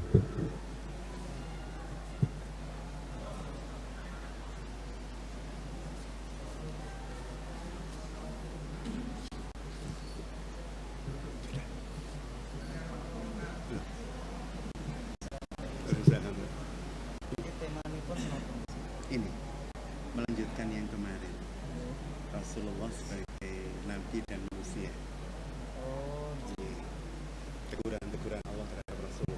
Ini melanjutkan yang kemarin, Rasulullah sebagai nabi dan manusia. Teguran-teguran Allah terhadap Rasulullah.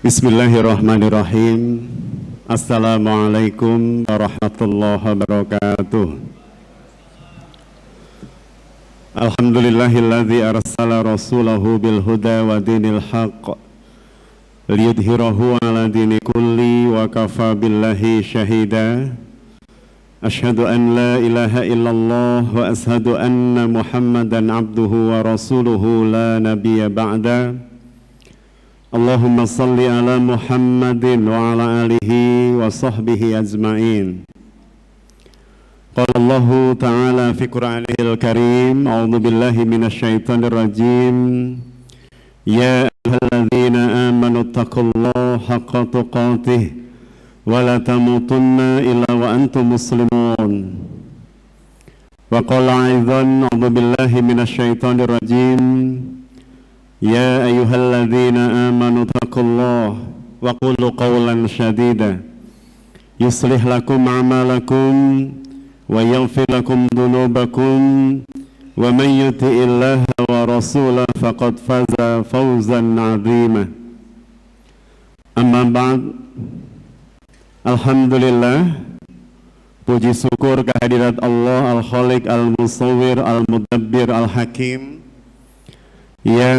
Bismillahirrahmanirrahim. Assalamualaikum warahmatullahi wabarakatuh. Alhamdulillahilladzi arsala rasulahu bil huda wa dinil haqq liyudhhirahu ala dini kulli wa kafa billahi syahida. Asyhadu an la ilaha illallah wa asyhadu anna Muhammadan abduhu wa rasuluhu la nabiyya ba'da. Allahumma salli ala Muhammadin wa ala alihi wa sahbihi ajma'in. Qala Allahu ta'ala fi Qur'anihil karim, a'udzu billahi minasy syaithanir rajim. Ya ayyuhalladzina amanu taqullaha haqqa tuqatih wa la tamutunna illa wa antum muslimun. Wa qala aidan, a'udzu billahi minasy syaithanir rajim. Ya ayyuhalladzina amanu taqullaha wa qulu qawlan sadida yuslih lakum a'malakum wa yaghfir lakum dhunubakum wa man yuti'illaha wa rasulahu faqad faza fawzan 'azima. Amma ba'd. Alhamdulillah, puji syukur kehadirat Allah Al-Khaliq Al-Musawwir Al-Mudabbir Al-Hakim yang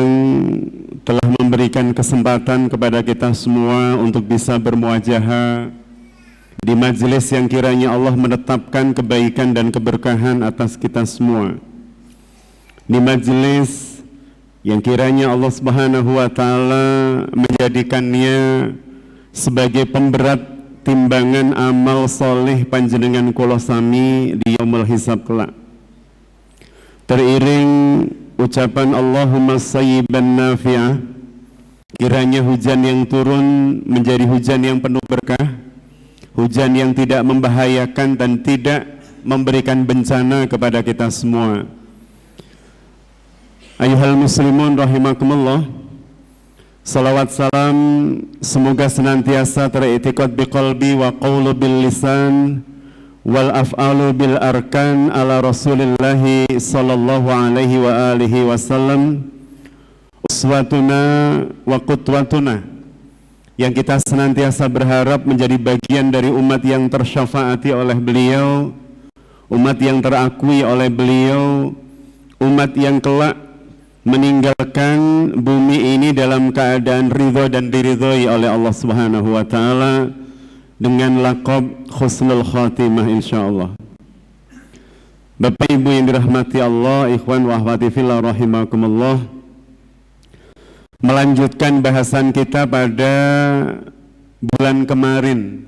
telah memberikan kesempatan kepada kita semua untuk bisa bermuajahah di majelis yang kiranya Allah menetapkan kebaikan dan keberkahan atas kita semua, di majelis yang kiranya Allah Subhanahu wa Ta'ala menjadikannya sebagai pemberat timbangan amal soleh panjenengan kula sami di yaumul hisab kelak. Teriring ucapan Allahumma sayyiban nafi'ah, kiranya hujan yang turun menjadi hujan yang penuh berkah, hujan yang tidak membahayakan dan tidak memberikan bencana kepada kita semua. Ayuhal muslimun rahimakumullah, salawat salam semoga senantiasa teriktikad biqalbi wa qawlu bil lisan wal af'alu bil arkan ala Rasulillahi sallallahu alaihi wa alihi wasallam, uswatuna wa qudwatuna, yang kita senantiasa berharap menjadi bagian dari umat yang tersyafaati oleh beliau, umat yang terakui oleh beliau, umat yang kelak meninggalkan bumi ini dalam keadaan ridho dan diridhoi oleh Allah Subhanahu wa Ta'ala dengan laqab husnul khatimah insyaallah. Bapak Ibu yang dirahmati Allah, ikhwan wa akhwati fillah rahimakumullah, melanjutkan bahasan kita pada bulan kemarin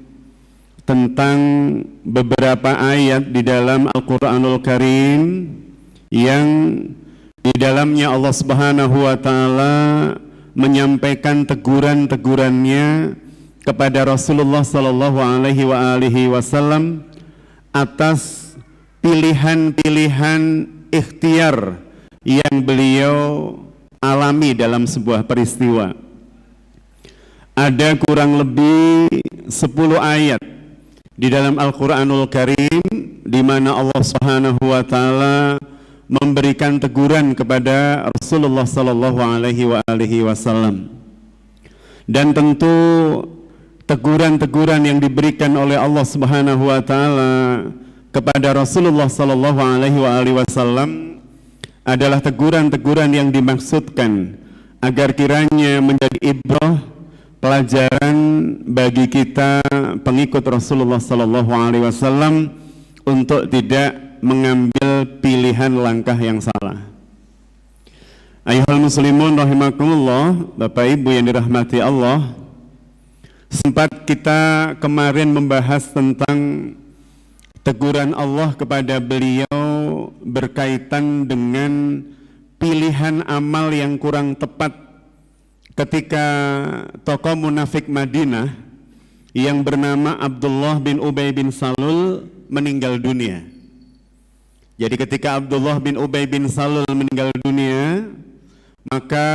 tentang beberapa ayat di dalam Al-Qur'anul Karim yang di dalamnya Allah Subhanahu wa Ta'ala menyampaikan teguran-tegurannya kepada Rasulullah sallallahu alaihi wa alihi wasallam atas pilihan-pilihan ikhtiar yang beliau alami dalam sebuah peristiwa. Ada kurang lebih 10 ayat di dalam Al-Qur'anul Karim di mana Allah Subhanahu wa Ta'ala memberikan teguran kepada Rasulullah sallallahu alaihi wa alihi wasallam. Dan tentu teguran-teguran yang diberikan oleh Allah Subhanahu wa Ta'ala kepada Rasulullah sallallahu alaihi wasallam adalah teguran-teguran yang dimaksudkan agar kiranya menjadi ibrah, pelajaran bagi kita pengikut Rasulullah sallallahu alaihi wasallam untuk tidak mengambil pilihan langkah yang salah. Ayyuhal muslimun rahimakumullah, Bapak Ibu yang dirahmati Allah. Sempat kita kemarin membahas tentang teguran Allah kepada beliau berkaitan dengan pilihan amal yang kurang tepat ketika tokoh munafik Madinah yang bernama Abdullah bin Ubay bin Salul meninggal dunia. Jadi ketika Abdullah bin Ubay bin Salul meninggal dunia, maka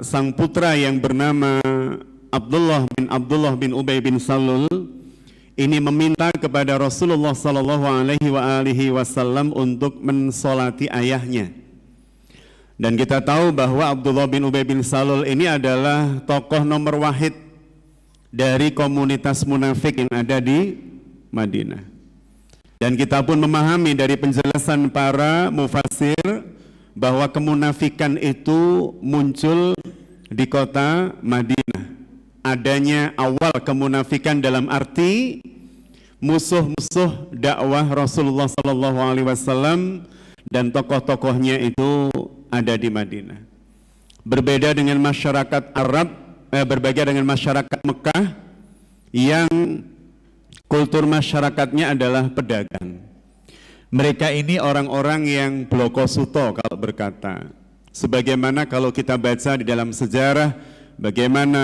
sang putra yang bernama Abdullah bin Ubay bin Salul ini meminta kepada Rasulullah sallallahu alaihi wasallam untuk mensolati ayahnya. Dan kita tahu bahwa Abdullah bin Ubay bin Salul ini adalah tokoh nomor wahid dari komunitas munafik yang ada di Madinah. Dan kita pun memahami dari penjelasan para mufassir bahwa kemunafikan itu muncul di kota Madinah. Adanya awal kemunafikan dalam arti musuh-musuh dakwah Rasulullah SAW dan tokoh-tokohnya itu ada di Madinah. Berbeda dengan masyarakat Arab, berbeda dengan masyarakat Mekah yang kultur masyarakatnya adalah pedagang. Mereka ini orang-orang yang blokosuto kalau berkata. Sebagaimana kalau kita baca di dalam sejarah bagaimana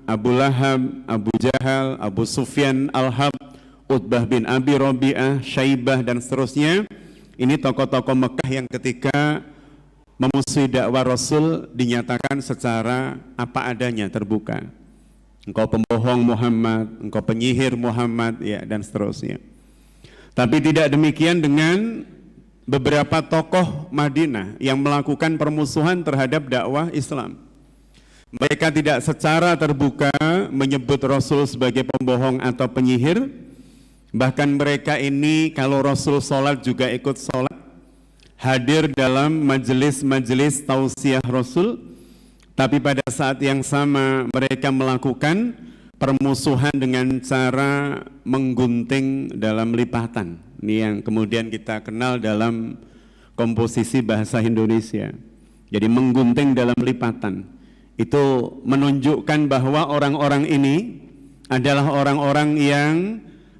Abu Lahab, Abu Jahal, Abu Sufyan Al-Harb, Utbah bin Abi Rabi'ah, Syaibah dan seterusnya. Ini tokoh-tokoh Mekah yang ketika memusuhi dakwah Rasul dinyatakan secara apa adanya, terbuka. Engkau pembohong Muhammad, engkau penyihir Muhammad, ya, dan seterusnya. Tapi tidak demikian dengan beberapa tokoh Madinah yang melakukan permusuhan terhadap dakwah Islam. Mereka tidak secara terbuka menyebut Rasul sebagai pembohong atau penyihir. Bahkan mereka ini kalau Rasul sholat juga ikut sholat, hadir dalam majelis-majelis tausiah Rasul. Tapi pada saat yang sama mereka melakukan permusuhan dengan cara menggunting dalam lipatan. Ini yang kemudian kita kenal dalam komposisi bahasa Indonesia. Jadi menggunting dalam lipatan. Itu menunjukkan bahwa orang-orang ini adalah orang-orang yang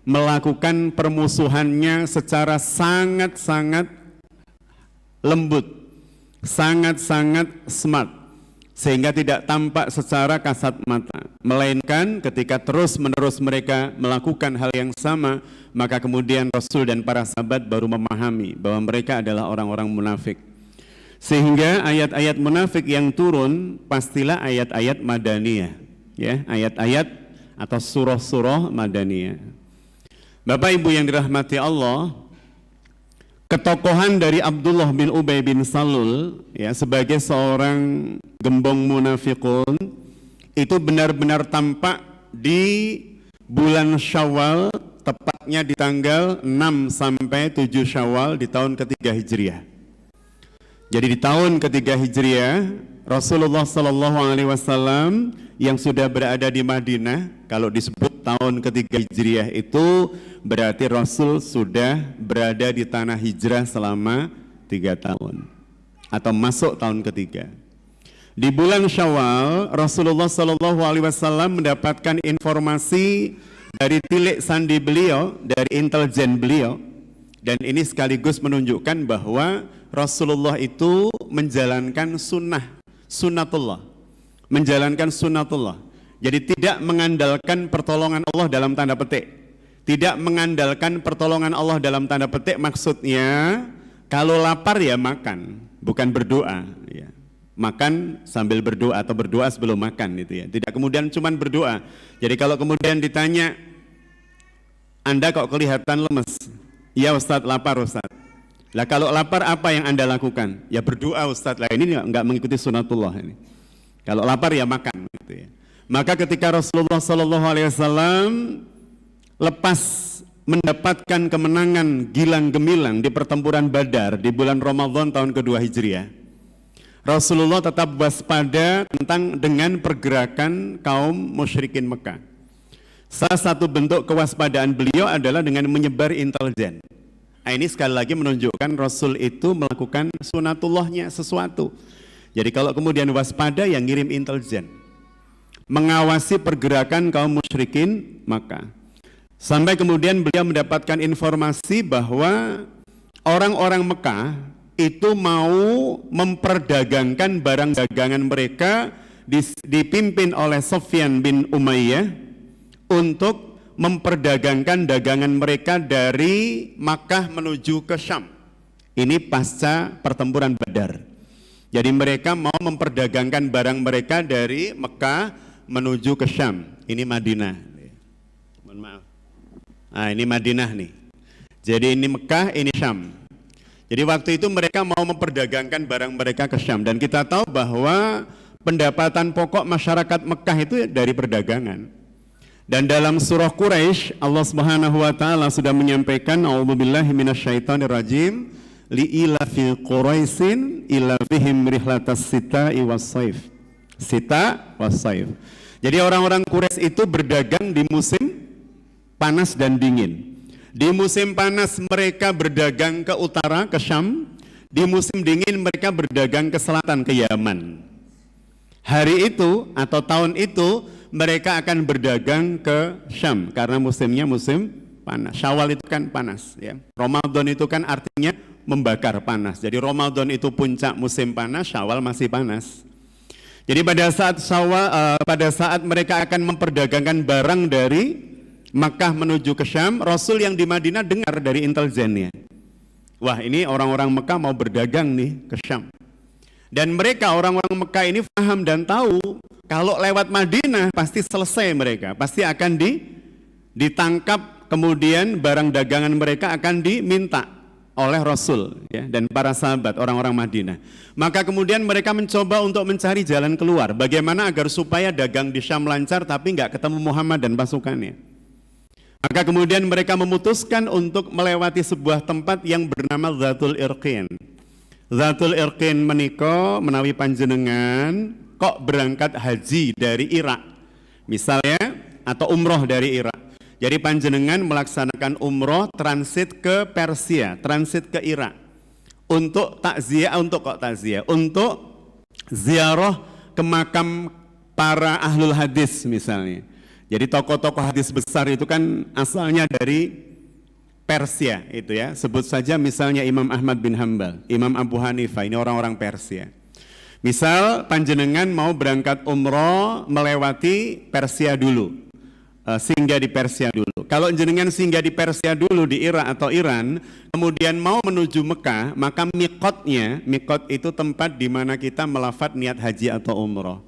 melakukan permusuhannya secara sangat-sangat lembut, sangat-sangat smart, sehingga tidak tampak secara kasat mata, melainkan ketika terus-menerus mereka melakukan hal yang sama, maka kemudian Rasul dan para sahabat baru memahami bahwa mereka adalah orang-orang munafik. Sehingga ayat-ayat munafik yang turun pastilah ayat-ayat Madaniyah, ya, ayat-ayat atau surah-surah Madaniyah. Bapak Ibu yang dirahmati Allah, ketokohan dari Abdullah bin Ubay bin Salul, ya, sebagai seorang gembong munafikun itu benar-benar tampak di bulan Syawal, tepatnya di tanggal 6 sampai 7 Syawal di tahun ketiga Hijriah. Jadi di tahun ketiga Hijriah, Rasulullah SAW yang sudah berada di Madinah, kalau disebut tahun ketiga Hijriah itu berarti Rasul sudah berada di tanah hijrah selama 3 tahun atau masuk tahun ketiga. Di bulan Syawal, Rasulullah SAW mendapatkan informasi dari tilik sandi beliau, dari intelijen beliau, dan ini sekaligus menunjukkan bahwa Rasulullah itu menjalankan sunnatullah, menjalankan sunnatullah. Jadi tidak mengandalkan pertolongan Allah dalam tanda petik. Tidak mengandalkan pertolongan Allah dalam tanda petik maksudnya kalau lapar ya makan, bukan berdoa, ya. Makan sambil berdoa atau berdoa sebelum makan itu, ya. Tidak kemudian cuman berdoa. Jadi kalau kemudian ditanya, Anda kok kelihatan lemes? Ya Ustadz, lapar Ustadz. Lah kalau lapar apa yang Anda lakukan? Ya berdoa Ustadz. Lah ini enggak mengikuti sunatullah ini. Kalau lapar ya makan gitu, ya. Maka ketika Rasulullah SAW lepas mendapatkan kemenangan gilang gemilang di pertempuran Badar di bulan Ramadan tahun kedua Hijriah, Rasulullah tetap waspada dengan pergerakan kaum musyrikin Mekah. Salah satu bentuk kewaspadaan beliau adalah dengan menyebar intelijen. Nah, ini sekali lagi menunjukkan Rasul itu melakukan sunatullahnya sesuatu. Jadi kalau kemudian waspada, yang ngirim intelijen, mengawasi pergerakan kaum musyrikin Makkah. Sampai kemudian beliau mendapatkan informasi bahwa orang-orang Mekah itu mau memperdagangkan barang dagangan mereka, dipimpin oleh Sufyan bin Umayyah untuk memperdagangkan dagangan mereka dari Makkah menuju ke Syam. Ini pasca pertempuran Badar. Jadi mereka mau memperdagangkan barang mereka dari Mekah menuju ke Syam. Ini Madinah. Mohon maaf. Nah, ini Madinah nih. Jadi ini Mekah, ini Syam. Jadi waktu itu mereka mau memperdagangkan barang mereka ke Syam. Dan kita tahu bahwa pendapatan pokok masyarakat Mekah itu dari perdagangan. Dan dalam surah Quraisy, Allah Subhanahu wa taala sudah menyampaikan, a'udzubillahi minasyaitonirrajim, li'ilafi Quraisyin ilafihim rihlatas sita'i was-saif. Sita was-saif. Jadi orang-orang Quraisy itu berdagang di musim panas dan dingin. Di musim panas mereka berdagang ke utara, ke Syam. Di musim dingin mereka berdagang ke selatan, ke Yaman. Hari itu atau tahun itu mereka akan berdagang ke Syam karena musimnya musim panas. Syawal itu kan panas, ya. Ramadan itu kan artinya membakar panas. Jadi Ramadan itu puncak musim panas, Syawal masih panas. Jadi pada saat mereka akan memperdagangkan barang dari Makkah menuju ke Syam, Rasul yang di Madinah dengar dari intelijennya. Wah, ini orang-orang Mekah mau berdagang nih ke Syam. Dan mereka orang-orang Mekah ini paham dan tahu kalau lewat Madinah pasti selesai mereka, pasti akan ditangkap, kemudian barang dagangan mereka akan diminta oleh Rasul, ya, dan para sahabat orang-orang Madinah. Maka kemudian mereka mencoba untuk mencari jalan keluar, bagaimana agar supaya dagang di Syam lancar tapi nggak ketemu Muhammad dan pasukannya. Maka kemudian mereka memutuskan untuk melewati sebuah tempat yang bernama Zatul Irqin. Zatul Irqin menika menawi panjenengan kok berangkat haji dari Irak misalnya, atau umroh dari Irak. Jadi panjenengan melaksanakan umroh transit ke Persia, transit ke Irak untuk takziah, untuk ziarah ke makam para ahlul hadis misalnya. Jadi tokoh-tokoh hadis besar itu kan asalnya dari Persia itu ya. Sebut saja misalnya Imam Ahmad bin Hambal, Imam Abu Hanifah, ini orang-orang Persia. Misal panjenengan mau berangkat umroh melewati Persia dulu. Singgah di Persia dulu. Kalau jenengan singgah di Persia dulu di Irak atau Iran, kemudian mau menuju Mekah, maka mikot itu tempat di mana kita melafat niat haji atau umroh.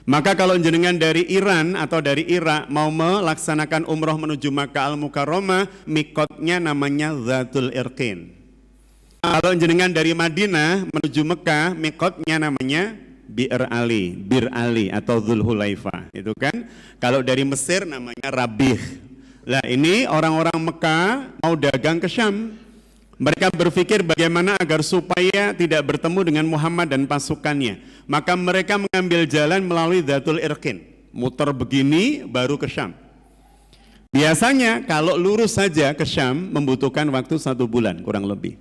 Maka kalau jenengan dari Iran atau dari Irak mau melaksanakan umroh menuju Makkah Al-Mukarramah, mikotnya namanya Zatul Irqin. Kalau jenengan dari Madinah menuju Mekah, mikotnya namanya Bir Ali atau Dzulhulaifah, itu kan. Kalau dari Mesir namanya Rabih. Lah ini orang-orang Mekah mau dagang ke Syam. Mereka berpikir bagaimana agar supaya tidak bertemu dengan Muhammad dan pasukannya. Maka mereka mengambil jalan melalui Zatul Irqin, muter begini baru ke Syam. Biasanya kalau lurus saja ke Syam membutuhkan waktu 1 bulan kurang lebih.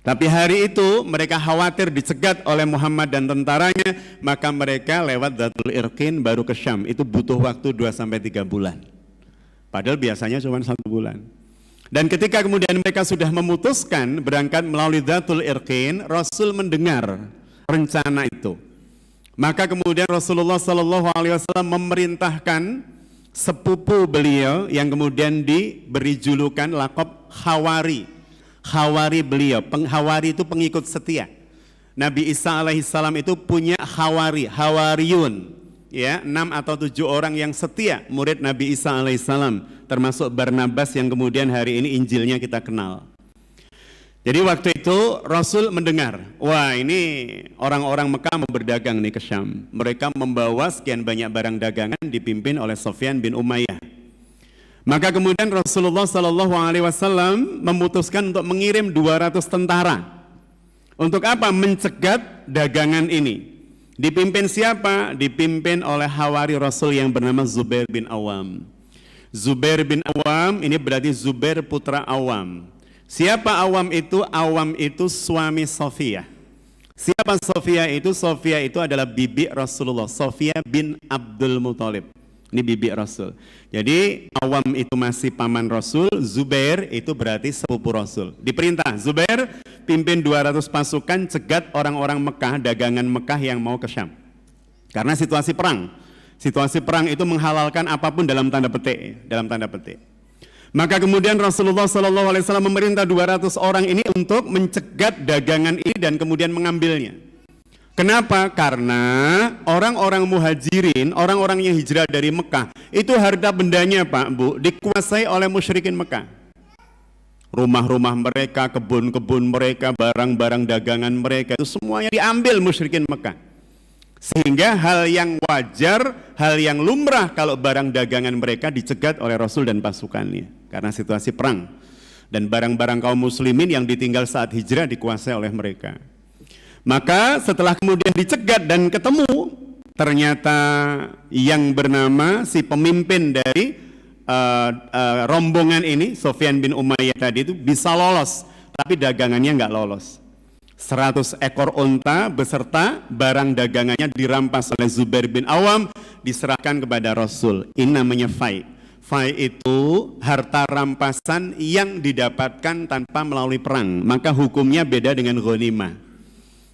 Tapi hari itu mereka khawatir dicegat oleh Muhammad dan tentaranya, maka mereka lewat Zatul Irqin baru ke Syam. Itu butuh waktu 2-3 bulan. Padahal biasanya cuma 1 bulan. Dan ketika kemudian mereka sudah memutuskan berangkat melalui Zatul Irqin, Rasul mendengar rencana itu. Maka kemudian Rasulullah SAW memerintahkan sepupu beliau yang kemudian diberi julukan lakop Khawari. Khawari beliau, Khawari itu pengikut setia. Nabi Isa alaihissalam itu punya Khawari, Hawariyun, ya, 6 atau 7 orang yang setia murid Nabi Isa alaihissalam, termasuk Barnabas yang kemudian hari ini Injilnya kita kenal. Jadi waktu itu Rasul mendengar, wah ini orang-orang Mekah mau berdagang nih ke Syam. Mereka membawa sekian banyak barang dagangan dipimpin oleh Sufyan bin Umayyah. Maka kemudian Rasulullah SAW memutuskan untuk mengirim 200 tentara. Untuk apa? Mencegat dagangan ini. Dipimpin siapa? Dipimpin oleh Hawari Rasul yang bernama Zubair bin Awam. Zubair bin Awam ini berarti Zubair putra Awam. Siapa Awam itu? Awam itu suami Sofiyah. Siapa Sofia itu? Sofia itu adalah bibi Rasulullah, Sofia bin Abdul Muthalib. Ini bibi Rasul. Jadi Awam itu masih paman Rasul, Zubair itu berarti sepupu Rasul. Diperintah, Zubair pimpin 200 pasukan cegat orang-orang Mekah, dagangan Mekah yang mau ke Syam. Karena situasi perang. Situasi perang itu menghalalkan apapun dalam tanda petik, Maka kemudian Rasulullah SAW memerintah 200 orang ini untuk mencegat dagangan ini dan kemudian mengambilnya. Kenapa? Karena orang-orang muhajirin, orang-orang yang hijrah dari Mekah, itu harta bendanya Pak, Bu, dikuasai oleh musyrikin Mekah. Rumah-rumah mereka, kebun-kebun mereka, barang-barang dagangan mereka, itu semuanya diambil musyrikin Mekah. Sehingga hal yang wajar, hal yang lumrah kalau barang dagangan mereka dicegat oleh Rasul dan pasukannya. Karena situasi perang. Dan barang-barang kaum muslimin yang ditinggal saat hijrah dikuasai oleh mereka. Maka setelah kemudian dicegat dan ketemu, ternyata yang bernama si pemimpin dari rombongan ini, Sofyan bin Umayyah tadi itu bisa lolos, tapi dagangannya nggak lolos. 100 ekor unta beserta barang dagangannya dirampas oleh Zubair bin Awam, diserahkan kepada Rasul. Ini namanya fai. Fai itu harta rampasan yang didapatkan tanpa melalui perang. Maka hukumnya beda dengan ghanimah.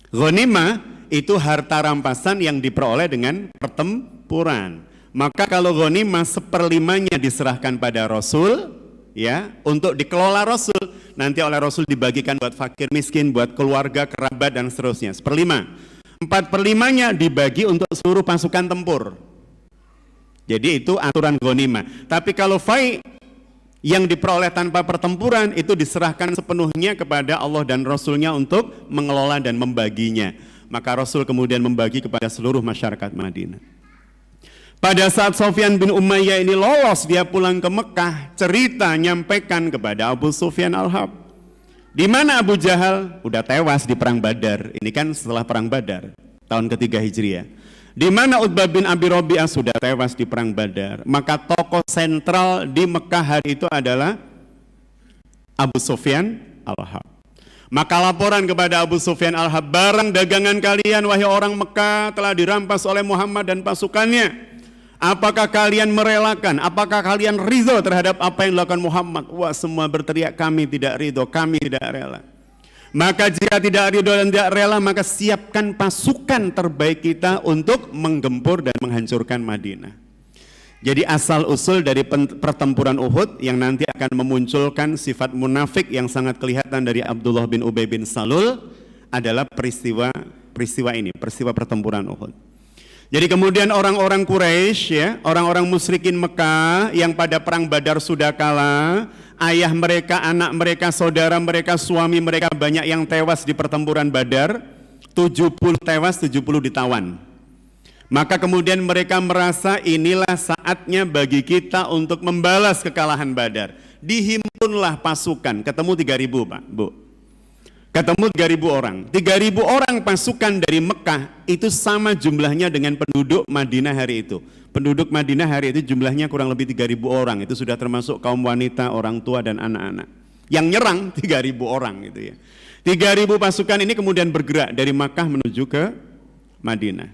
Ghanimah itu harta rampasan yang diperoleh dengan pertempuran. Maka kalau ghanimah 1/5 diserahkan pada Rasul, ya, untuk dikelola Rasul, nanti oleh Rasul dibagikan buat fakir miskin, buat keluarga, kerabat dan seterusnya. 1/5. 4/5 dibagi untuk seluruh pasukan tempur. Jadi itu aturan ghanimah. Tapi kalau fai yang diperoleh tanpa pertempuran itu diserahkan sepenuhnya kepada Allah dan Rasulnya untuk mengelola dan membaginya. Maka Rasul kemudian membagi kepada seluruh masyarakat Madinah. Pada saat Sofyan bin Umayyah ini lolos, dia pulang ke Mekah, cerita nyampaikan kepada Abu Sufyan Al-Harb. Di mana Abu Jahal? Udah tewas di perang Badar. Ini kan setelah perang Badar, tahun ketiga Hijriah. Di mana Utbah bin Abi Rabi'ah sudah tewas di perang Badar. Maka tokoh sentral di Mekah hari itu adalah Abu Sufyan Al-Harb. Maka laporan kepada Abu Sufyan Al-Harb, barang dagangan kalian wahai orang Mekah telah dirampas oleh Muhammad dan pasukannya. Apakah kalian merelakan? Apakah kalian ridho terhadap apa yang dilakukan Muhammad? Wah, semua berteriak, kami tidak ridho, kami tidak rela. Maka jika tidak ridho dan tidak rela, maka siapkan pasukan terbaik kita untuk menggempur dan menghancurkan Madinah. Jadi asal usul dari pertempuran Uhud yang nanti akan memunculkan sifat munafik yang sangat kelihatan dari Abdullah bin Ubay bin Salul adalah peristiwa ini, peristiwa pertempuran Uhud. Jadi kemudian orang-orang Quraisy, ya, orang-orang musyrikin Mekah yang pada perang Badar sudah kalah, ayah mereka, anak mereka, saudara mereka, suami mereka banyak yang tewas di pertempuran Badar, 70 tewas, 70 ditawan. Maka kemudian mereka merasa inilah saatnya bagi kita untuk membalas kekalahan Badar. Dihimpunlah pasukan, ketemu 3.000 Pak, Bu. Ketemu 3.000 orang. 3.000 orang pasukan dari Mekah itu sama jumlahnya dengan penduduk Madinah hari itu. Penduduk Madinah hari itu jumlahnya kurang lebih 3.000 orang. Itu sudah termasuk kaum wanita, orang tua dan anak-anak. Yang nyerang 3.000 orang gitu ya. 3.000 pasukan ini kemudian bergerak dari Makkah menuju ke Madinah.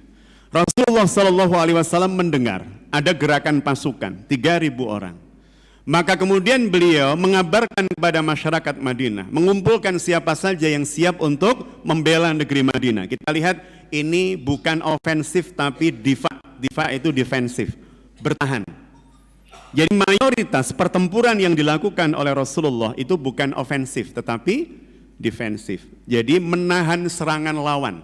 Rasulullah SAW mendengar ada gerakan pasukan 3.000 orang. Maka kemudian beliau mengabarkan kepada masyarakat Madinah, mengumpulkan siapa saja yang siap untuk membela negeri Madinah. Kita lihat ini bukan ofensif tapi difa. Difa itu defensif, bertahan. Jadi mayoritas pertempuran yang dilakukan oleh Rasulullah itu bukan ofensif tetapi defensif. Jadi menahan serangan lawan,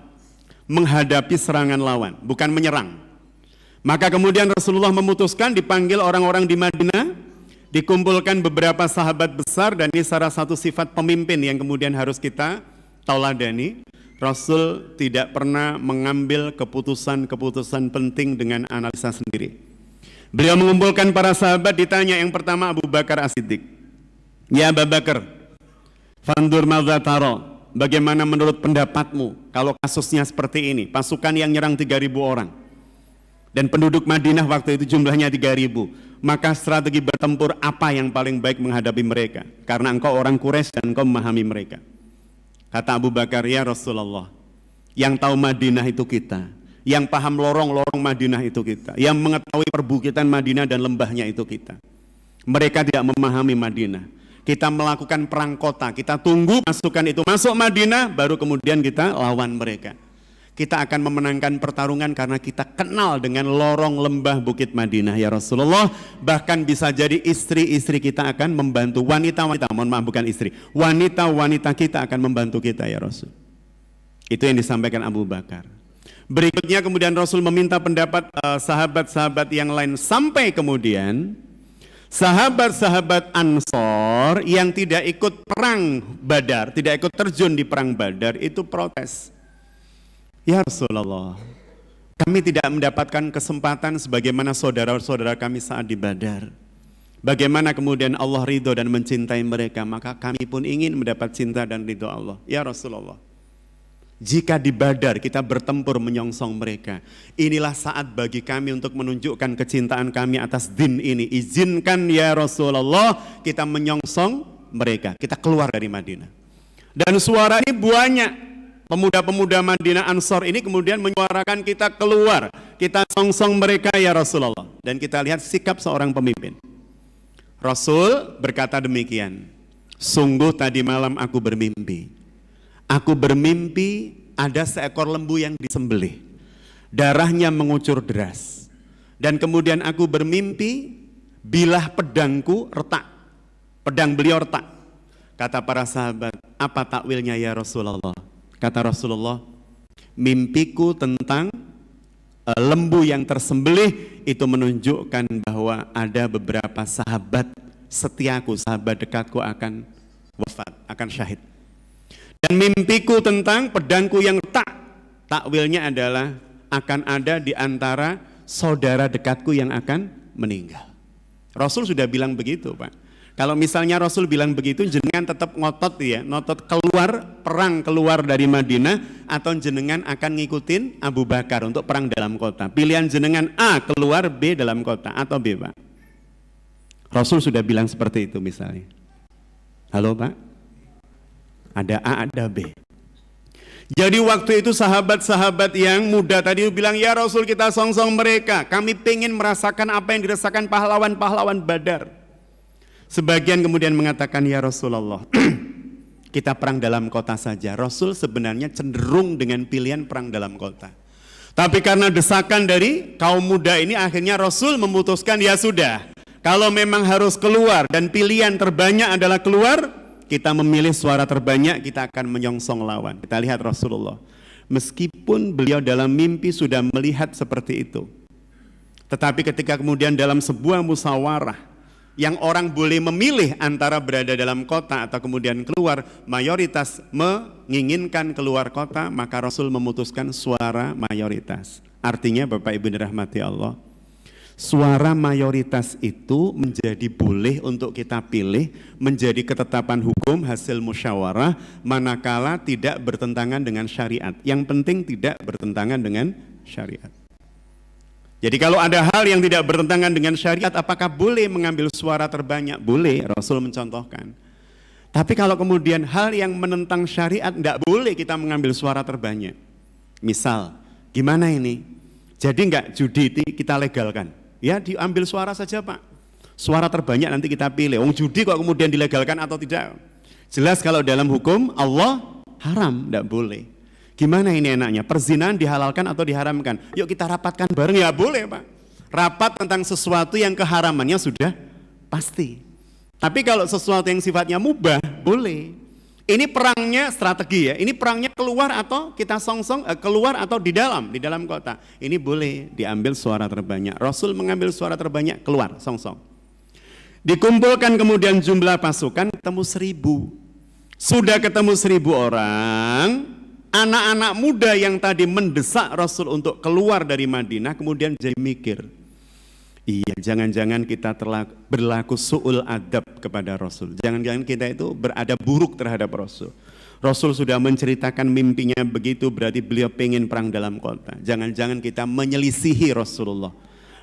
menghadapi serangan lawan, bukan menyerang. Maka kemudian Rasulullah memutuskan dipanggil orang-orang di Madinah, dikumpulkan beberapa sahabat besar, dan ini salah satu sifat pemimpin yang kemudian harus kita tauladani. Rasul tidak pernah mengambil keputusan-keputusan penting dengan analisa sendiri. Beliau mengumpulkan para sahabat, ditanya yang pertama Abu Bakar As-Siddiq. Ya Abu Bakar, fandur madza tara, bagaimana menurut pendapatmu kalau kasusnya seperti ini, pasukan yang nyerang 3.000 orang dan penduduk Madinah waktu itu jumlahnya 3.000. Maka strategi bertempur apa yang paling baik menghadapi mereka? Karena engkau orang Quraisy dan engkau memahami mereka. Kata Abu Bakar, ya Rasulullah, Yang tahu Madinah itu kita. Yang paham lorong-lorong Madinah itu kita. Yang mengetahui perbukitan Madinah dan lembahnya itu kita. Mereka tidak memahami Madinah. Kita melakukan perang kota, kita tunggu pasukan itu masuk Madinah, baru kemudian kita lawan mereka. Kita akan memenangkan pertarungan karena kita kenal dengan lorong lembah bukit Madinah ya Rasulullah. Bahkan bisa jadi istri-istri kita akan membantu, wanita-wanita, mohon maaf bukan istri, wanita-wanita kita akan membantu kita ya Rasul. Itu yang disampaikan Abu Bakar. Berikutnya kemudian Rasul meminta pendapat sahabat-sahabat yang lain, sampai kemudian sahabat-sahabat Ansor yang tidak ikut perang Badar, tidak ikut terjun di perang Badar itu protes. Ya Rasulullah, kami tidak mendapatkan kesempatan sebagaimana saudara-saudara kami saat di Badar. Bagaimana kemudian Allah ridho dan mencintai mereka, maka kami pun ingin mendapat cinta dan ridho Allah. Ya Rasulullah, jika di Badar kita bertempur menyongsong mereka, inilah saat bagi kami untuk menunjukkan kecintaan kami atas din ini. Izinkan ya Rasulullah kita menyongsong mereka, kita keluar dari Madinah. Dan suara ini banyak, pemuda-pemuda Madinah Ansor ini kemudian menyuarakan kita keluar, kita songsong mereka ya Rasulullah. Dan kita lihat sikap seorang pemimpin. Rasul berkata demikian, sungguh tadi malam aku bermimpi. Aku bermimpi ada seekor lembu yang disembelih, darahnya mengucur deras. Dan kemudian aku bermimpi bilah pedangku retak, pedang beliau retak. Kata para sahabat, apa takwilnya ya Rasulullah? Kata Rasulullah, mimpiku tentang lembu yang tersembelih itu menunjukkan bahwa ada beberapa sahabat setiaku, sahabat dekatku akan wafat, akan syahid. Dan mimpiku tentang pedangku yang retak, takwilnya adalah akan ada di antara saudara dekatku yang akan meninggal. Rasul sudah bilang begitu, Pak. Kalau misalnya Rasul bilang begitu, jenengan tetap ngotot ya, ngotot keluar, perang keluar dari Madinah, atau jenengan akan ngikutin Abu Bakar untuk perang dalam kota. Pilihan jenengan A keluar, B dalam kota, atau B, Pak. Rasul sudah bilang seperti itu misalnya. Halo, Pak? Ada A, ada B. Jadi waktu itu sahabat-sahabat yang muda tadi bilang, ya Rasul kita songsong mereka. Kami pengen merasakan apa yang dirasakan pahlawan-pahlawan Badar. Sebagian kemudian mengatakan, ya Rasulullah, kita perang dalam kota saja. Rasul sebenarnya cenderung dengan pilihan perang dalam kota. Tapi karena desakan dari kaum muda ini, akhirnya Rasul memutuskan, ya sudah, kalau memang harus keluar dan pilihan terbanyak adalah keluar, kita memilih suara terbanyak, kita akan menyongsong lawan. Kita lihat Rasulullah, meskipun beliau dalam mimpi sudah melihat seperti itu, tetapi ketika kemudian dalam sebuah musyawarah yang orang boleh memilih antara berada dalam kota atau kemudian keluar, mayoritas menginginkan keluar kota, maka Rasul memutuskan suara mayoritas. Artinya Bapak Ibu dirahmati Allah, suara mayoritas itu menjadi boleh untuk kita pilih, menjadi ketetapan hukum hasil musyawarah, manakala tidak bertentangan dengan syariat. Yang penting tidak bertentangan dengan syariat. Jadi kalau ada hal yang tidak bertentangan dengan syariat, apakah boleh mengambil suara terbanyak? Boleh, Rasul mencontohkan. Tapi kalau kemudian hal yang menentang syariat, tidak boleh kita mengambil suara terbanyak. Misal, gimana ini? Jadi enggak judi kita legalkan? Ya diambil suara saja Pak. Suara terbanyak nanti kita pilih. Wong judi kok kemudian dilegalkan atau tidak? Jelas kalau dalam hukum Allah haram, tidak boleh. Gimana ini enaknya? Perzinahan dihalalkan atau diharamkan? Yuk kita rapatkan bareng, ya boleh Pak. Rapat tentang sesuatu yang keharamannya sudah pasti. Tapi kalau sesuatu yang sifatnya mubah, boleh. Ini perangnya strategi ya. Ini perangnya keluar atau kita songsong, keluar atau di dalam kota. Ini boleh diambil suara terbanyak. Rasul mengambil suara terbanyak, keluar, songsong. Dikumpulkan kemudian jumlah pasukan, ketemu 1.000. Sudah ketemu 1.000 orang, anak-anak muda yang tadi mendesak Rasul untuk keluar dari Madinah kemudian jadi mikir, iya jangan-jangan kita berlaku su'ul adab kepada Rasul, jangan-jangan kita itu beradab buruk terhadap Rasul. Rasul sudah menceritakan mimpinya begitu, berarti beliau pengen perang dalam kota, jangan-jangan kita menyelisihi Rasulullah.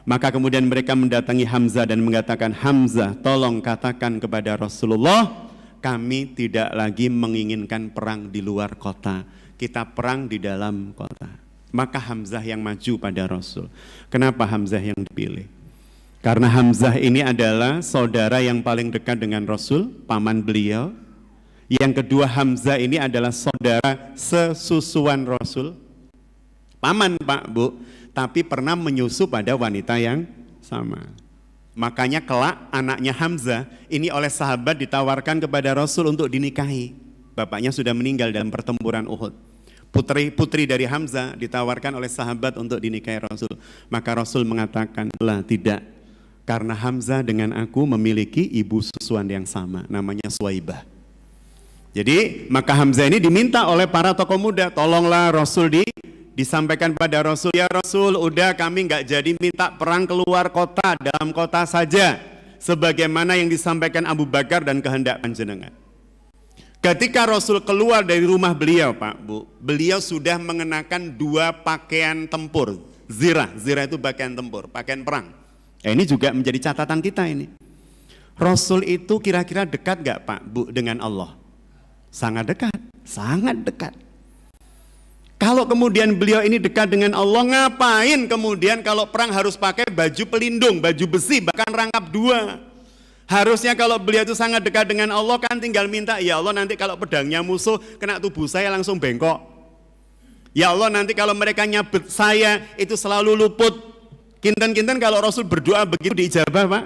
Maka kemudian mereka mendatangi Hamzah dan mengatakan, Hamzah tolong katakan kepada Rasulullah, kami tidak lagi menginginkan perang di luar kota. kita perang di dalam kota. Maka Hamzah yang maju pada Rasul. Kenapa Hamzah yang dipilih? Karena Hamzah ini adalah saudara yang paling dekat dengan Rasul, paman beliau. Yang kedua, Hamzah ini adalah saudara sesusuan Rasul. Paman Pak Bu, tapi pernah menyusu pada wanita yang sama. Makanya kelak anaknya Hamzah ini oleh sahabat ditawarkan kepada Rasul untuk dinikahi. Bapaknya sudah meninggal dalam pertempuran Uhud. Putri dari Hamzah ditawarkan oleh sahabat untuk dinikahi Rasul. Maka Rasul mengatakan, lah tidak. Karena Hamzah dengan aku memiliki ibu susuan yang sama, namanya Suwaibah. Jadi maka Hamzah ini diminta oleh para tokoh muda, tolonglah Rasul disampaikan pada Rasul, ya Rasul, udah kami nggak jadi minta perang keluar kota, dalam kota saja, sebagaimana yang disampaikan Abu Bakar dan kehendak panjenengan. Ketika Rasul keluar dari rumah beliau, Pak Bu, beliau sudah mengenakan 2 pakaian tempur, zirah itu pakaian tempur, pakaian perang. Ini juga menjadi catatan kita ini. Rasul itu kira-kira dekat gak Pak Bu dengan Allah? Sangat dekat, sangat dekat. Kalau kemudian beliau ini dekat dengan Allah, ngapain kemudian kalau perang harus pakai baju pelindung, baju besi, bahkan rangkap 2? Harusnya kalau beliau itu sangat dekat dengan Allah kan tinggal minta, ya Allah nanti kalau pedangnya musuh kena tubuh saya langsung bengkok. Ya Allah nanti kalau mereka nyabet saya itu selalu luput. Kinten-kinten kalau Rasul berdoa begitu diijabah Pak.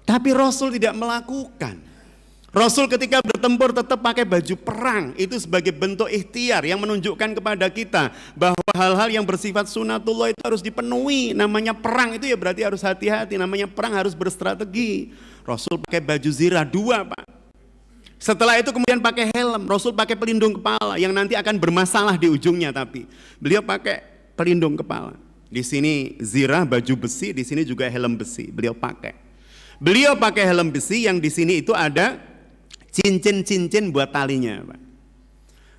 Tapi Rasul tidak melakukan. Rasul ketika bertempur tetap pakai baju perang, itu sebagai bentuk ikhtiar yang menunjukkan kepada kita bahwa hal-hal yang bersifat sunatullah itu harus dipenuhi. Namanya perang itu ya berarti harus hati-hati, namanya perang harus berstrategi. Rasul pakai baju zirah 2 Pak. Setelah itu kemudian pakai helm, Rasul pakai pelindung kepala yang nanti akan bermasalah di ujungnya, tapi beliau pakai pelindung kepala. Di sini zirah baju besi, di sini juga helm besi beliau pakai. Beliau pakai helm besi yang di sini itu ada cincin-cincin buat talinya, Pak.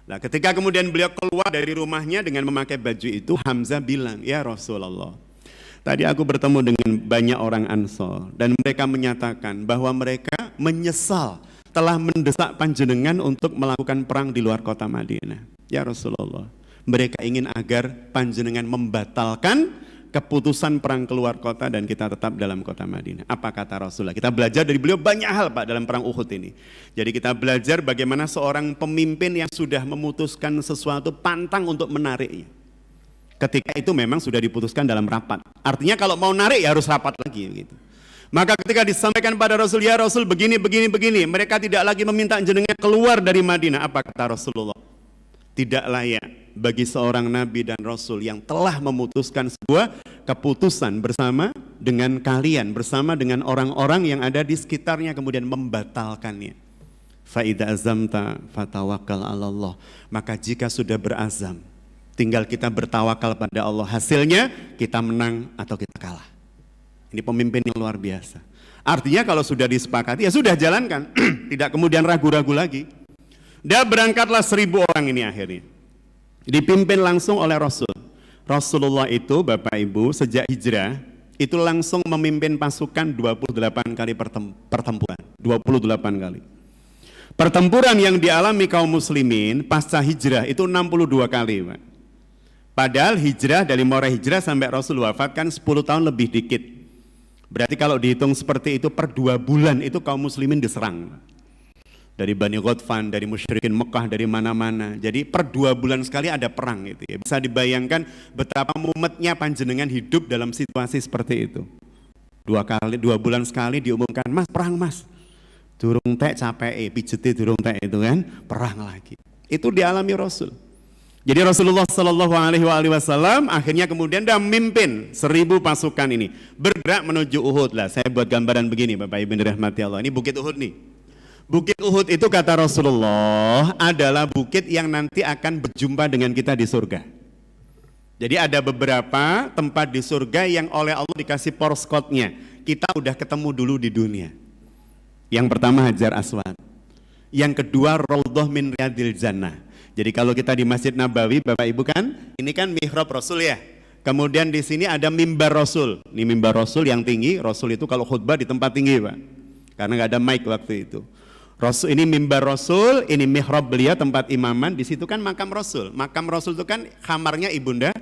Nah, ketika kemudian beliau keluar dari rumahnya dengan memakai baju itu, Hamzah bilang, ya Rasulullah, tadi aku bertemu dengan banyak orang Ansor dan mereka menyatakan bahwa mereka menyesal telah mendesak panjenengan untuk melakukan perang di luar kota Madinah. Ya Rasulullah, mereka ingin agar panjenengan membatalkan keputusan perang keluar kota dan kita tetap dalam kota Madinah. Apa kata Rasulullah? Kita belajar dari beliau banyak hal Pak dalam perang Uhud ini. Jadi kita belajar bagaimana seorang pemimpin yang sudah memutuskan sesuatu pantang untuk menariknya. Ketika itu memang sudah diputuskan dalam rapat. Artinya kalau mau narik ya harus rapat lagi gitu. Maka ketika disampaikan pada Rasul, ya Rasul begini, mereka tidak lagi meminta jenengan keluar dari Madinah. Apa kata Rasulullah? Tidak layak bagi seorang nabi dan rasul yang telah memutuskan sebuah keputusan bersama dengan kalian, bersama dengan orang-orang yang ada di sekitarnya kemudian membatalkannya. Fa idza azamta fatawakkal 'ala Allah. Maka jika sudah berazam, tinggal kita bertawakal pada Allah. Hasilnya kita menang atau kita kalah. Ini pemimpin yang luar biasa. Artinya kalau sudah disepakati ya sudah jalankan, tidak kemudian ragu-ragu lagi. Dan berangkatlah 1000 orang ini akhirnya. Dipimpin langsung oleh Rasul. Rasulullah itu Bapak Ibu sejak hijrah itu langsung memimpin pasukan 28 kali pertempuran. 28 kali. Pertempuran yang dialami kaum muslimin pasca hijrah itu 62 kali Pak. Padahal hijrah dari mulai hijrah sampai Rasul wafat kan 10 tahun lebih dikit. Berarti kalau dihitung seperti itu per 2 bulan itu kaum muslimin diserang. Dari Bani Ghatfan, dari musyrikin Mekah, dari mana-mana. Jadi per 2 bulan sekali ada perang gitu ya. Bisa dibayangkan betapa mumetnya panjenengan hidup dalam situasi seperti itu. 2 bulan sekali diumumkan, Mas perang Mas. Durung tek capek, pijeti durung tek itu kan, perang lagi. Itu dialami Rasul. Jadi Rasulullah Shallallahu Alaihi Wasallam akhirnya kemudian dah memimpin 1000 pasukan ini bergerak menuju Uhud lah. Saya buat gambaran begini Bapak Ibu dirahmati Allah. Ini Bukit Uhud nih. Bukit Uhud itu kata Rasulullah adalah bukit yang nanti akan berjumpa dengan kita di surga. Jadi ada beberapa tempat di surga yang oleh Allah dikasih porskotnya. Kita udah ketemu dulu di dunia. Yang pertama Hajar Aswad. Yang kedua Raudhah min Riyadil Jannah. Jadi kalau kita di Masjid Nabawi Bapak Ibu kan, ini kan mihrab Rasul ya. Kemudian di sini ada mimbar Rasul. Ini mimbar Rasul yang tinggi. Rasul itu kalau khutbah di tempat tinggi Pak. Karena nggak ada mic waktu itu. Rasul ini mimbar Rasul, ini mihrab beliau tempat imaman, di situ kan makam Rasul. Makam Rasul itu kan kamarnya Ibunda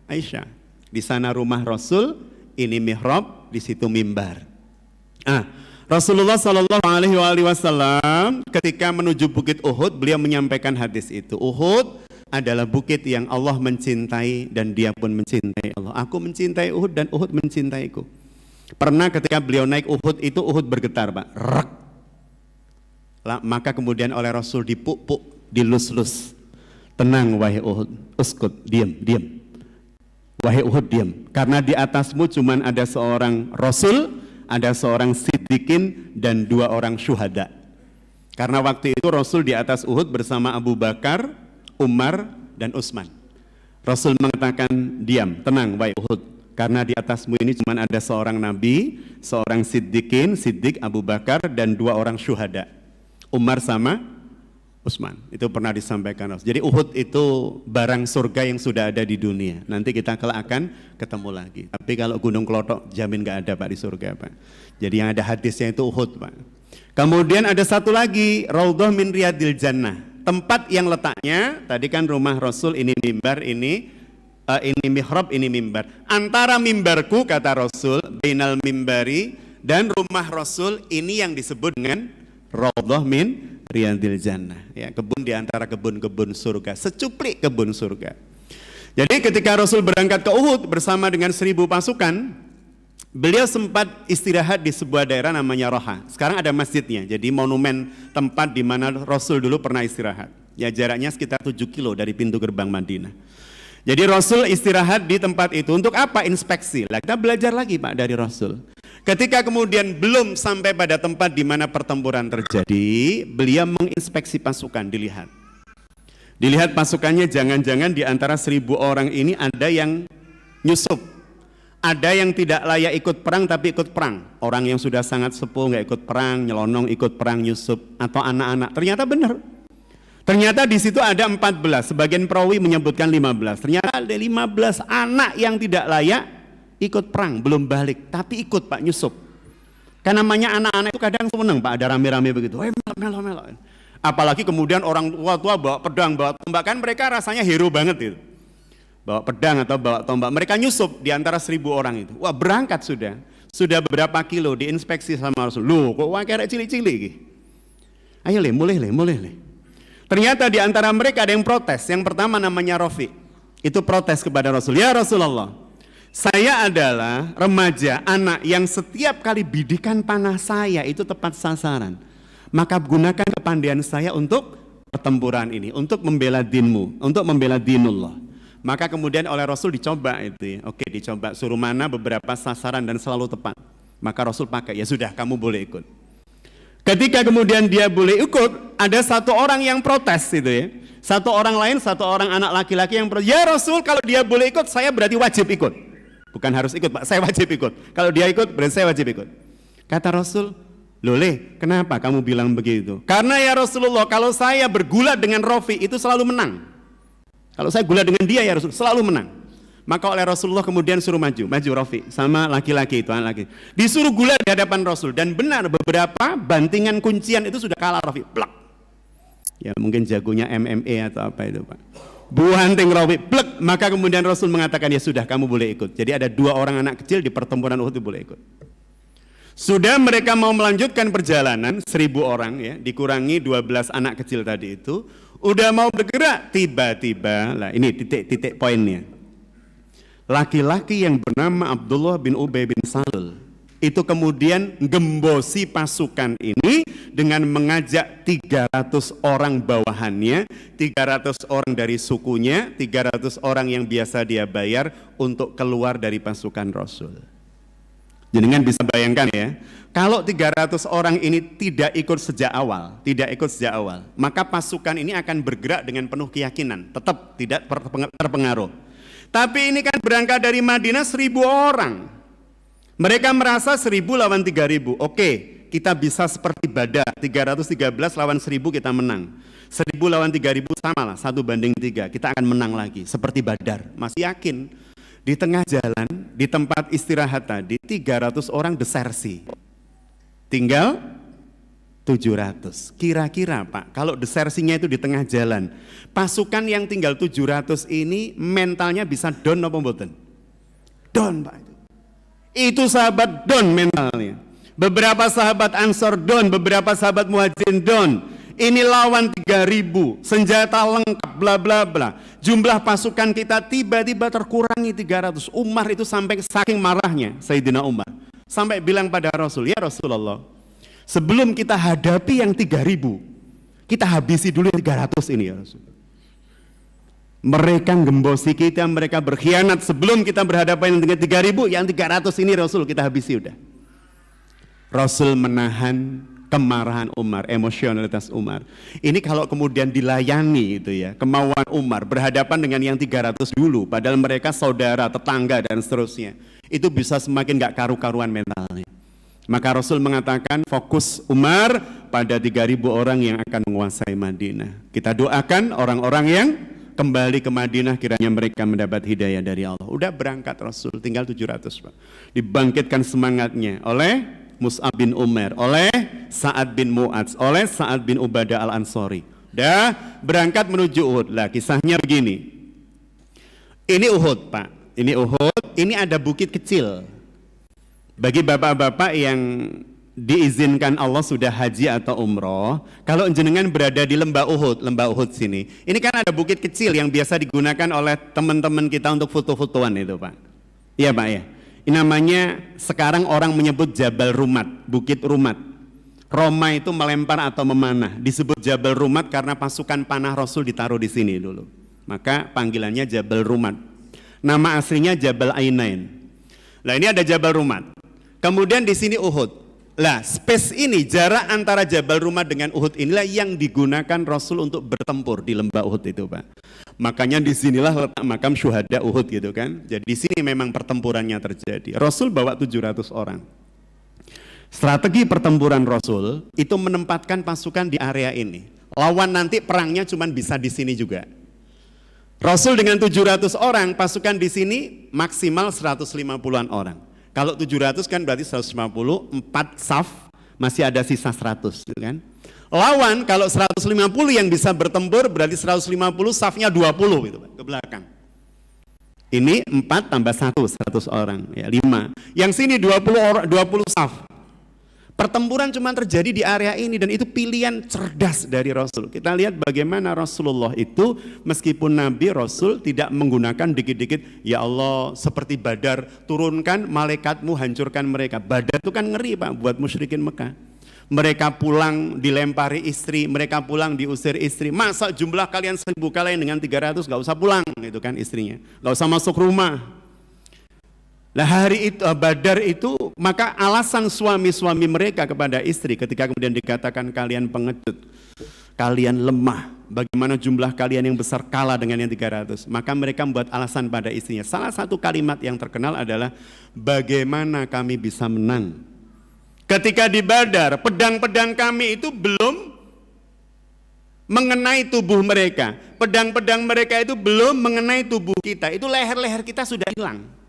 Aisyah. Di sana rumah Rasul, ini mihrab, di situ mimbar. Rasulullah Shallallahu Alaihi Wasallam ketika menuju Bukit Uhud, beliau menyampaikan hadis itu. Uhud adalah bukit yang Allah mencintai dan dia pun mencintai Allah. Aku mencintai Uhud dan Uhud mencintaiku. Pernah ketika beliau naik Uhud itu Uhud bergetar, Pak. Rek. Maka kemudian oleh Rasul dipuk-puk, dilus-lus. Tenang wahai Uhud, uskut, diam. Wahai Uhud, diam. Karena di atasmu cuman ada seorang Rasul, ada seorang Siddiqin dan 2 orang syuhada. Karena waktu itu Rasul di atas Uhud bersama Abu Bakar, Umar dan Utsman. Rasul mengatakan, diam, tenang wahai Uhud. Karena di atasmu ini cuma ada seorang Nabi, seorang Siddiqin, Siddiq, Abu Bakar, dan 2 orang syuhada, Umar sama Utsman. Itu pernah disampaikan Rasul. Jadi Uhud itu barang surga yang sudah ada di dunia. Nanti kita kelak akan ketemu lagi. Tapi kalau Gunung Klotok jamin gak ada Pak di surga Pak. Jadi yang ada hadisnya itu Uhud Pak. Kemudian ada satu lagi, Raudhah min Riyadil Jannah. Tempat yang letaknya, tadi kan rumah Rasul, ini mimbar, ini mihrab, ini mimbar. Antara mimbarku kata Rasul, bainal mimbari, dan rumah Rasul ini yang disebut dengan Raudhah min Riyadil Jannah. Ya, kebun di antara kebun-kebun surga, secuplik kebun surga. Jadi ketika Rasul berangkat ke Uhud bersama dengan 1000 pasukan, beliau sempat istirahat di sebuah daerah namanya Roha. Sekarang ada masjidnya, jadi monumen tempat di mana Rasul dulu pernah istirahat. Ya, jaraknya sekitar 7 kilo dari pintu gerbang Madinah. Jadi Rasul istirahat di tempat itu untuk apa? Inspeksi. Lah, kita belajar lagi Pak dari Rasul. Ketika kemudian belum sampai pada tempat di mana pertempuran terjadi, beliau menginspeksi pasukan, dilihat. Dilihat pasukannya, jangan-jangan di antara 1000 orang ini ada yang nyusup. Ada yang tidak layak ikut perang tapi ikut perang. Orang yang sudah sangat sepuh nggak ikut perang, nyelonong ikut perang, nyusup, atau anak-anak. Ternyata benar. Ternyata di situ ada 14, sebagian perawi menyebutkan 15. Ternyata ada 15 anak yang tidak layak ikut perang, belum balik, tapi ikut Pak, nyusup. Kan namanya anak-anak itu kadang seneng Pak, ada rame-rame begitu, melo-melo. Apalagi kemudian orang tua-tua bawa pedang, bawa tombak, kan mereka rasanya hero banget itu. Bawa pedang atau bawa tombak, mereka nyusup di antara 1000 orang itu. Wah, berangkat sudah beberapa kilo, diinspeksi sama Rasul. Loh, kok wah kayak cilik-cilik gitu. Ayo mulai. Ternyata di antara mereka ada yang protes. Yang pertama namanya Rafi. Itu protes kepada Rasul. Ya Rasulullah, saya adalah remaja, anak yang setiap kali bidikan panah saya itu tepat sasaran. Maka gunakan kepandaian saya untuk pertempuran ini, untuk membela dinmu, untuk membela dinullah. Maka kemudian oleh Rasul dicoba itu ya. Oke, dicoba suruh mana beberapa sasaran dan selalu tepat. Maka Rasul pakai, ya sudah kamu boleh ikut. Ketika kemudian dia boleh ikut, ada satu orang yang protes itu ya. Satu orang lain, satu orang anak laki-laki yang protes. Ya Rasul, kalau dia boleh ikut, saya berarti wajib ikut. Bukan harus ikut Pak, saya wajib ikut. Kalau dia ikut, berarti saya wajib ikut. Kata Rasul, Loleh, kenapa kamu bilang begitu? Karena ya Rasulullah, kalau saya bergulat dengan Rafi itu selalu menang. Kalau saya gulat dengan dia ya Rasul, selalu menang. Maka oleh Rasulullah kemudian suruh maju Rafi sama laki-laki itu, anak laki. Disuruh gulat di hadapan Rasul, dan benar beberapa bantingan kuncian itu sudah kalah Rafi, plak. Ya mungkin jagonya MMA atau apa itu Pak. Buanting Rafi, plak. Maka kemudian Rasul mengatakan, ya sudah kamu boleh ikut. Jadi ada 2 orang anak kecil di pertempuran Uhud itu boleh ikut. Sudah mereka mau melanjutkan perjalanan, 1000 orang ya, dikurangi 12 anak kecil tadi itu, udah mau bergerak, tiba-tiba, lah ini titik poinnya. Laki-laki yang bernama Abdullah bin Ubay bin Salul itu kemudian gembosi pasukan ini dengan mengajak 300 orang bawahannya, 300 orang dari sukunya, 300 orang yang biasa dia bayar untuk keluar dari pasukan Rasul. Jenengan bisa bayangkan ya, kalau 300 orang ini tidak ikut sejak awal, maka pasukan ini akan bergerak dengan penuh keyakinan, tetap tidak terpengaruh. Tapi ini kan berangkat dari Madinah 1000 orang. Mereka merasa 1000 lawan 3000. Oke, kita bisa seperti Badar, 313 lawan 1000 kita menang. 1000 lawan 3000 sama lah, 1:3. Kita akan menang lagi, seperti Badar. Masih yakin. Di tengah jalan, di tempat istirahat tadi, 300 orang desersi. Tinggal 700. Kira-kira Pak, kalau desersinya itu di tengah jalan, pasukan yang tinggal 700 ini mentalnya bisa down apa mboten? Down Pak. Itu sahabat down mentalnya. Beberapa sahabat Ansor down, beberapa sahabat Muhajirin down. Ini lawan 3.000, senjata lengkap, bla bla bla. Jumlah pasukan kita tiba-tiba terkurangi 300. Umar itu sampai saking marahnya, Sayyidina Umar. Sampai bilang pada Rasul, ya Rasulullah, sebelum kita hadapi yang 3.000, kita habisi dulu yang 300 ini ya Rasul. Mereka gembosi kita, mereka berkhianat. Sebelum kita berhadapan dengan 3.000, yang 300 ini Rasul kita habisi udah. Rasul menahan kemarahan Umar, emosionalitas Umar. Ini kalau kemudian dilayani itu ya, kemauan Umar berhadapan dengan yang 300 dulu, padahal mereka saudara, tetangga dan seterusnya. Itu bisa semakin gak karu-karuan mentalnya. Maka Rasul mengatakan fokus Umar pada 3.000 orang yang akan menguasai Madinah. Kita doakan orang-orang yang kembali ke Madinah kiranya mereka mendapat hidayah dari Allah. Udah berangkat Rasul, tinggal 700 Pak. Dibangkitkan semangatnya oleh Mus'ab bin Umair, oleh Sa'ad bin Mu'adz, oleh Sa'ad bin Ubadah al-Ansori. Dah berangkat menuju Uhud. Lah kisahnya begini. Ini Uhud Pak, ini Uhud, ini ada bukit kecil. Bagi bapak-bapak yang diizinkan Allah sudah haji atau umroh, kalau jenengan berada di lembah Uhud sini, ini kan ada bukit kecil yang biasa digunakan oleh teman-teman kita untuk foto-fotoan itu Pak. Iya Pak ya. Ini namanya sekarang orang menyebut Jabal Rumat, Bukit Rumat. Roma itu melempar atau memanah, disebut Jabal Rumat karena pasukan panah Rasul ditaruh di sini dulu. Maka panggilannya Jabal Rumat. Nama aslinya Jabal Ainain. Nah ini ada Jabal Rumat. Kemudian di sini Uhud. Lah space ini, jarak antara Jabal Rumat dengan Uhud inilah yang digunakan Rasul untuk bertempur di lembah Uhud itu Pak. Makanya disinilah letak makam syuhada Uhud gitu kan. Jadi di sini memang pertempurannya terjadi. Rasul bawa 700 orang. Strategi pertempuran Rasul itu menempatkan pasukan di area ini. Lawan nanti perangnya cuma bisa di sini juga. Rasul dengan 700 orang, pasukan di sini maksimal 150-an orang. Kalau 700 kan berarti 150, 4 saf, masih ada sisa 100 gitu kan. Lawan kalau 150 yang bisa bertempur berarti 150 safnya 20 gitu Pak, ke belakang. Ini 4 tambah 1, 100 orang, ya 5. Yang sini 20 saf. Pertempuran cuma terjadi di area ini dan itu pilihan cerdas dari Rasul. Kita lihat bagaimana Rasulullah itu meskipun Nabi Rasul tidak menggunakan dikit-dikit, ya Allah seperti Badar turunkan malaikatmu hancurkan mereka. Badar itu kan ngeri Pak buat musyrikin Mekah. Mereka pulang dilempari istri, mereka pulang diusir istri. Masa jumlah kalian 1000 kalian dengan 300 gak usah pulang gitu kan istrinya. Gak usah masuk rumah. Nah hari itu Badar itu maka alasan suami-suami mereka kepada istri ketika kemudian dikatakan kalian pengecut, kalian lemah, bagaimana jumlah kalian yang besar kalah dengan yang 300. Maka mereka membuat alasan pada istrinya. Salah satu kalimat yang terkenal adalah bagaimana kami bisa menang. Ketika di Badar, pedang-pedang kami itu belum mengenai tubuh mereka. Pedang-pedang mereka itu belum mengenai tubuh kita. Itu leher-leher kita sudah hilang.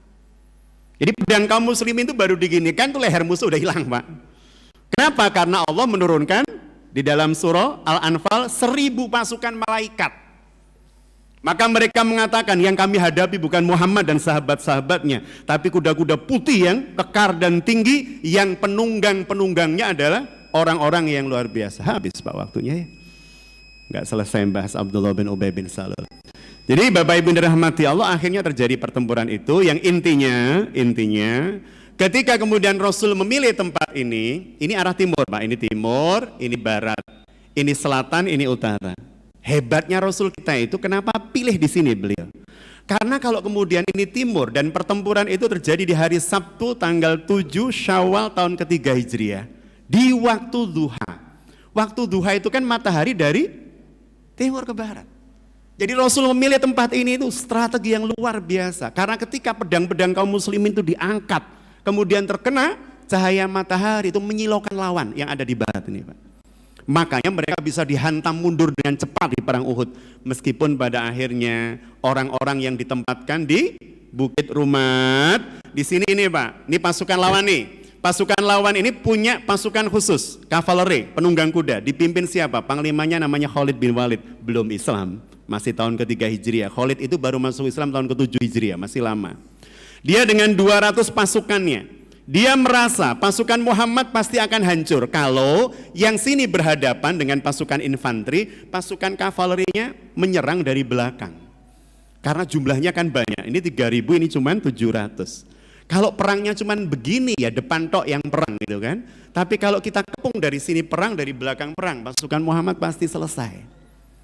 Jadi pedang kaum muslimin itu baru diginikan, tuh leher musuh udah hilang Pak. Kenapa? Karena Allah menurunkan di dalam surah Al-Anfal 1000 pasukan malaikat. Maka mereka mengatakan yang kami hadapi bukan Muhammad dan sahabat-sahabatnya, tapi kuda-kuda putih yang kekar dan tinggi, yang penunggang-penunggangnya adalah orang-orang yang luar biasa. Habis Pak waktunya ya. Nggak selesai bahas Abdullah bin Ubay bin Salul. Jadi Bapak Ibu dirahmati Allah, akhirnya terjadi pertempuran itu yang intinya ketika kemudian Rasul memilih tempat ini arah timur Pak, ini timur, ini barat, ini selatan, ini utara. Hebatnya Rasul kita itu kenapa pilih di sini beliau? Karena kalau kemudian ini timur dan pertempuran itu terjadi di hari Sabtu tanggal 7 Syawal tahun ketiga Hijriah di waktu duha. Waktu duha itu kan matahari dari timur ke barat. Jadi Rasul memilih tempat ini itu strategi yang luar biasa. Karena ketika pedang-pedang kaum muslimin itu diangkat, kemudian terkena cahaya matahari itu menyilaukan lawan yang ada di barat ini Pak. Makanya mereka bisa dihantam mundur dengan cepat di perang Uhud. Meskipun pada akhirnya orang-orang yang ditempatkan di Bukit Rumat, di sini ini Pak, ini pasukan lawan nih. Pasukan lawan ini punya pasukan khusus, kavaleri, penunggang kuda. Dipimpin siapa? Panglimanya namanya Khalid bin Walid. Belum Islam, masih tahun ke-3 Hijriah. Khalid itu baru masuk Islam tahun ke-7 Hijriah, masih lama. Dia dengan 200 pasukannya. Dia merasa pasukan Muhammad pasti akan hancur kalau yang sini berhadapan dengan pasukan infanteri, pasukan kavalerinya menyerang dari belakang. Karena jumlahnya kan banyak, ini 3.000, ini cuma 700. Kalau perangnya cuma begini ya, depan tok yang perang gitu kan. Tapi kalau kita kepung dari sini perang, dari belakang perang, pasukan Muhammad pasti selesai.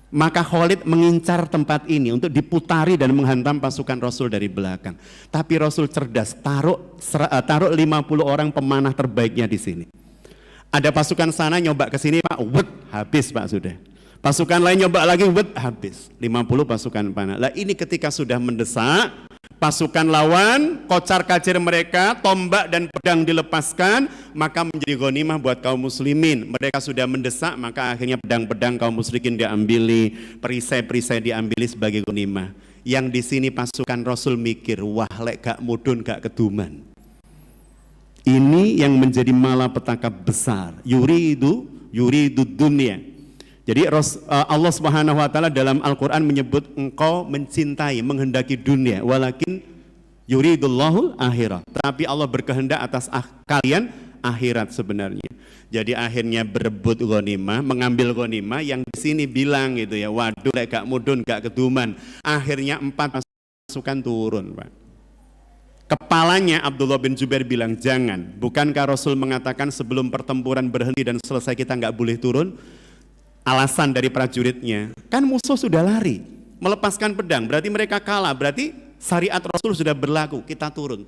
Maka Khalid mengincar tempat ini untuk diputari dan menghantam pasukan Rasul dari belakang. Tapi Rasul cerdas, taruh 50 orang pemanah terbaiknya di sini. Ada pasukan sana nyoba ke sini, Pak, wet, habis Pak sudah. Pasukan lain nyoba lagi, wet, habis. 50 pasukan panah. Lah ini ketika sudah mendesak, pasukan lawan, kocar-kacir mereka, tombak dan pedang dilepaskan, maka menjadi ghanimah buat kaum muslimin. Mereka sudah mendesak, maka akhirnya pedang-pedang kaum musyrikin diambili, perisai-perisai diambili sebagai ghanimah. Yang di sini pasukan Rasul mikir, wah lek gak mudun gak keduman. Ini yang menjadi malapetaka besar. Yuridu dunia. Jadi Allah Subhanahu wa taala dalam Al-Qur'an menyebut engkau mencintai, menghendaki dunia, walakin yuridullahu akhirat. Tapi Allah berkehendak atas kalian akhirat sebenarnya. Jadi akhirnya berebut ghanimah, mengambil ghanimah, yang di sini bilang gitu ya, waduh lek gak mudun gak keduman. Akhirnya 4 pasukan turun, Pak. Kepalanya Abdullah bin Jubair bilang, jangan, bukankah Rasul mengatakan sebelum pertempuran berhenti dan selesai kita gak boleh turun? Alasan dari prajuritnya, kan musuh sudah lari, melepaskan pedang, berarti mereka kalah, berarti syariat Rasul sudah berlaku, kita turun.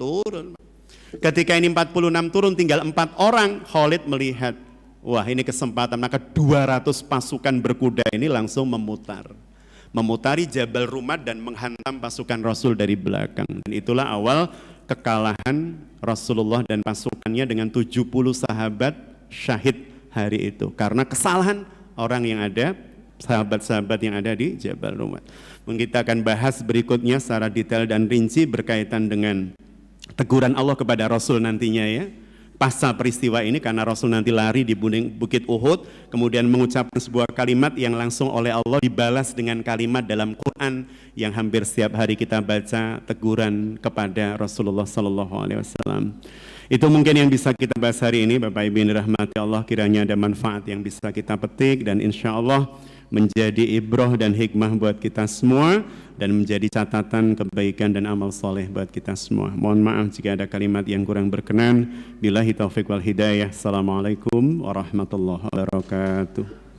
Ketika ini 46 turun, tinggal 4 orang, Khalid melihat, wah ini kesempatan, maka 200 pasukan berkuda ini langsung memutari Jabal Rumad dan menghantam pasukan Rasul dari belakang. Dan itulah awal kekalahan Rasulullah dan pasukannya dengan 70 sahabat syahid hari itu, karena kesalahan orang yang ada, sahabat-sahabat yang ada di Jabal Rumad. Kita akan bahas berikutnya secara detail dan rinci berkaitan dengan teguran Allah kepada Rasul nantinya ya. Pasca peristiwa ini, karena Rasul nanti lari di Bukit Uhud, kemudian mengucapkan sebuah kalimat yang langsung oleh Allah dibalas dengan kalimat dalam Quran yang hampir setiap hari kita baca, teguran kepada Rasulullah SAW. Itu mungkin yang bisa kita bahas hari ini, Bapak Ibu yang dirahmati Allah. Kiranya ada manfaat yang bisa kita petik dan insya Allah menjadi ibrah dan hikmah buat kita semua dan menjadi catatan kebaikan dan amal soleh buat kita semua. Mohon maaf jika ada kalimat yang kurang berkenan. Billahi taufiq wal hidayah. Assalamualaikum warahmatullahi wabarakatuh.